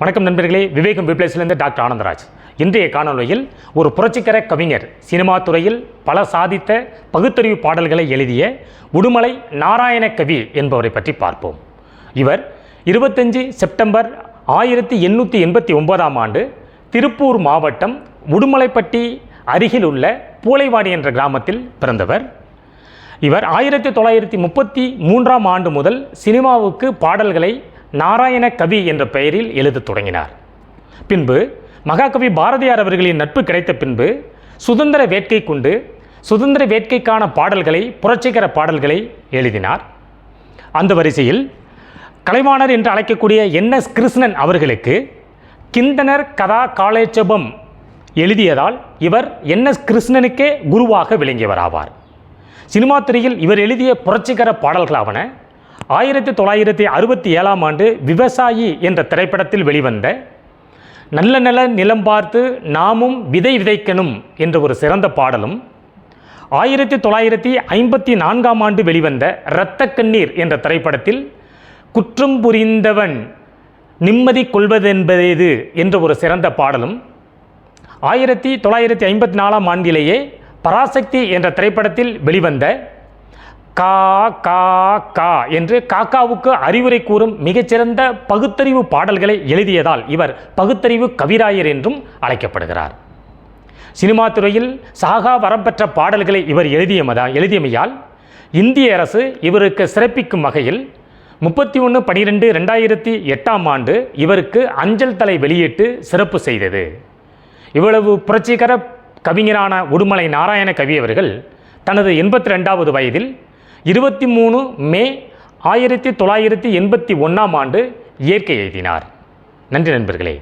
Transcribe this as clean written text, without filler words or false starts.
வணக்கம் நண்பர்களே, விவேகம் விப்ளேஸ்லேருந்து டாக்டர் ஆனந்தராஜ். இன்றைய காணொலியில் ஒரு புரட்சிகர கவிஞர், சினிமா துறையில் பல சாதித்த பகுத்தறிவு பாடல்களை எழுதிய உடுமலை நாராயண கவி என்பவரை பற்றி பார்ப்போம். இவர் 25 செப்டம்பர் 1889ஆம் ஆண்டு திருப்பூர் மாவட்டம் உடுமலைப்பட்டி அருகில் உள்ள பூளைவாடி என்ற கிராமத்தில் பிறந்தவர். இவர் 1933ஆம் ஆண்டு முதல் சினிமாவுக்கு பாடல்களை நாராயண கவி என்ற பெயரில் எழுதத் தொடங்கினார். பின்பு மகாகவி பாரதியார் அவர்களின் நட்பு கிடைத்த பின்பு சுதந்திர வேட்கை கொண்டு சுதந்திர வேட்கைக்கான பாடல்களை, புரட்சிகர பாடல்களை எழுதினார். அந்த வரிசையில் கலைவாணர் என்று அழைக்கக்கூடிய NS கிருஷ்ணன் அவர்களுக்கு கிந்தனர் கதா காலேச்சபம் எழுதியதால் இவர் NS கிருஷ்ணனுக்கே குருவாக விளங்கியவர் ஆவார். சினிமா துறையில் இவர் எழுதிய புரட்சிகர பாடல்களாவன 1967ஆம் ஆண்டு விவசாயி என்ற திரைப்படத்தில் வெளிவந்த நல்ல நல்ல நிலம் பார்த்து நாமும் விதை விதைக்கணும் என்ற ஒரு சிறந்த பாடலும், 1954ஆம் ஆண்டு வெளிவந்த இரத்த கண்ணீர் என்ற திரைப்படத்தில் குற்றம் புரிந்தவன் நிம்மதி கொள்வதென்பதேது என்ற ஒரு சிறந்த பாடலும், 1954ஆம் ஆண்டிலேயே பராசக்தி என்ற திரைப்படத்தில் வெளிவந்த கா கா கா என்று காக்காவுக்கு அறிவுரை கூறும் மிகச்சிறந்த பகுத்தறிவு பாடல்களை எழுதியதால் இவர் பகுத்தறிவு கவிராயர் என்றும் அழைக்கப்படுகிறார். சினிமா துறையில் சாகா வரம்பெற்ற பாடல்களை இவர் எழுதியமையால் இந்திய அரசு இவருக்கு சிறப்பிக்கும் வகையில் 31/12/2008ஆம் ஆண்டு இவருக்கு அஞ்சல் தலை வெளியிட்டு சிறப்பு செய்தது. இவ்வளவு புரட்சிகர கவிஞரான உடுமலை நாராயண கவி அவர்கள் தனது 82வது வயதில் 23 மே 1981ஆம் ஆண்டு இயற்கை எழுதினார். நன்றி நண்பர்களே.